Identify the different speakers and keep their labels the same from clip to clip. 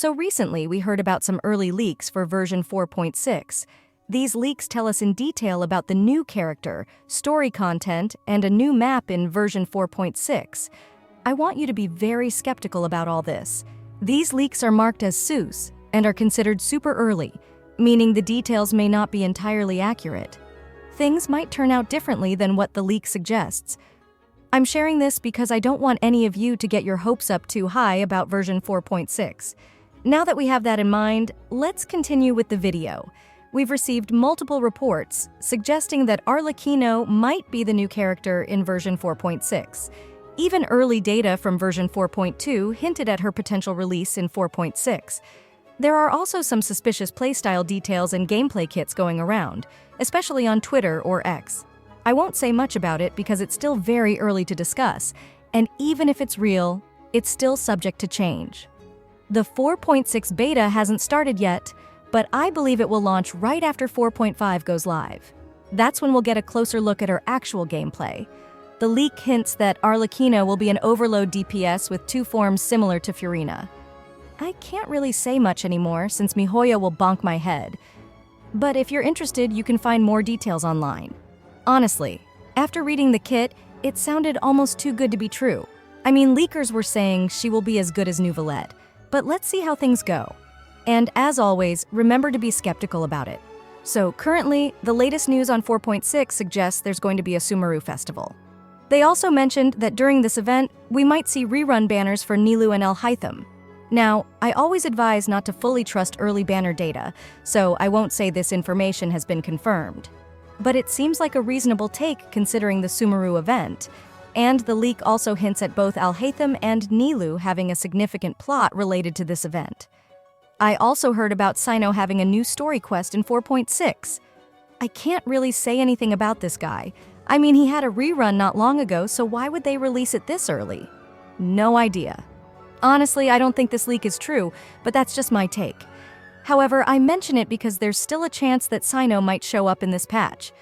Speaker 1: So recently, we heard about some early leaks for version 4.6. These leaks tell us in detail about the new character, story content, and a new map in version 4.6. I want you to be very skeptical about all this. These leaks are marked as SUS and are considered super early, meaning the details may not be entirely accurate. Things might turn out differently than what the leak suggests. I'm sharing this because I don't want any of you to get your hopes up too high about version 4.6. Now that we have that in mind, let's continue with the video. We've received multiple reports suggesting that Arlecchino might be the new character in version 4.6. Even early data from version 4.2 hinted at her potential release in 4.6. There are also some suspicious playstyle details and gameplay kits going around, especially on Twitter or X. I won't say much about it because it's still very early to discuss, and even if it's real, it's still subject to change. The 4.6 beta hasn't started yet, but I believe it will launch right after 4.5 goes live. That's when we'll get a closer look at her actual gameplay. The leak hints that Arlecchino will be an overload DPS with two forms similar to Furina. I can't really say much anymore since Mihoyo will bonk my head. But if you're interested, you can find more details online. Honestly, after reading the kit, it sounded almost too good to be true. I mean, leakers were saying she will be as good as Neuvillette, but let's see how things go. And as always, remember to be skeptical about it. So currently, the latest news on 4.6 suggests there's going to be a Sumeru festival. They also mentioned that during this event, we might see rerun banners for Nilou and Alhaitham. Now, I always advise not to fully trust early banner data, so I won't say this information has been confirmed. But it seems like a reasonable take considering the Sumeru event, and the leak also hints at both Alhaitham and Nilou having a significant plot related to this event. I also heard about Sino having a new story quest in 4.6. I can't really say anything about this guy. I mean, he had a rerun not long ago, so why would they release it this early? No idea. Honestly, I don't think this leak is true, but that's just my take. However, I mention it because there's still a chance that Sino might show up in this patch.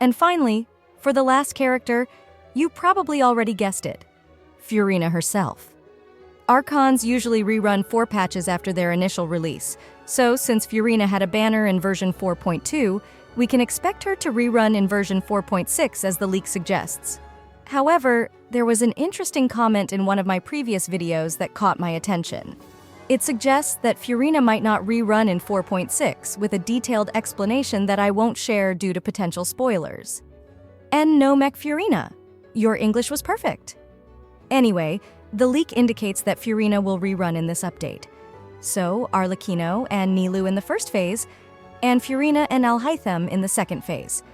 Speaker 1: And finally, for the last character, you probably already guessed it, Furina herself. Archons usually rerun 4 patches after their initial release, so since Furina had a banner in version 4.2, we can expect her to rerun in version 4.6 as the leak suggests. However, there was an interesting comment in one of my previous videos that caught my attention. It suggests that Furina might not rerun in 4.6 with a detailed explanation that I won't share due to potential spoilers. And no mech Furina. Your English was perfect. Anyway, the leak indicates that Furina will rerun in this update. So, Arlecchino and Nilou in the first phase, and Furina and Alhaitham in the second phase.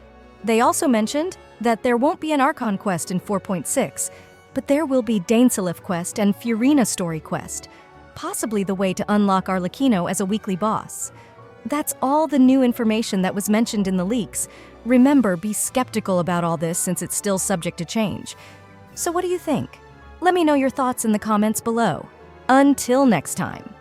Speaker 1: They also mentioned that there won't be an Archon quest in 4.6, but there will be DAINSLEIF quest and Furina story quest, possibly the way to unlock Arlecchino as a weekly boss. That's all the new information that was mentioned in the leaks. Remember, be skeptical about all this since it's still subject to change. So what do you think? Let me know your thoughts in the comments below. Until next time.